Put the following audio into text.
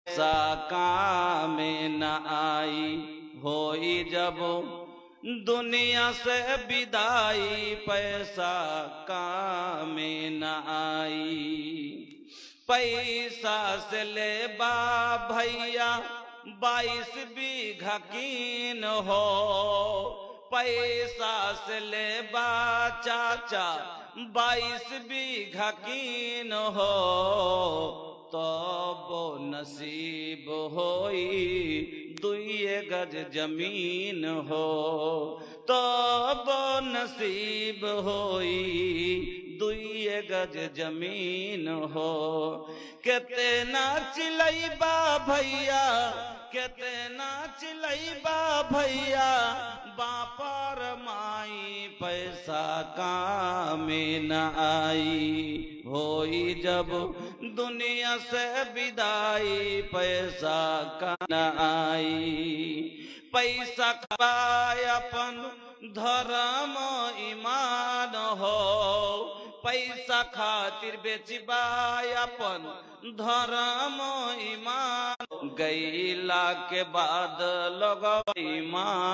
सा काम न आई, होई जब दुनिया से विदाई पैसा काम न आई। पैसा से ले बा भैया 22 बीघा कीन हो, पैसा से ले बा चाचा 22 बीघा कीन हो, तब नसीब होई 2 गज जमीन हो, तब नसीब होई 2 गज जमीन हो। कितना चिलैबा भैया, कितना चिलैबा भैया, बापर माई पैसा काम न आई, होई जब दुनिया से विदाई पैसा का न आई। पैसा पाए अपन धर्म ईमान हो, पैसा खातिर बेचबा अपन धर्म ईमान, गईला के बाद लोग ईमान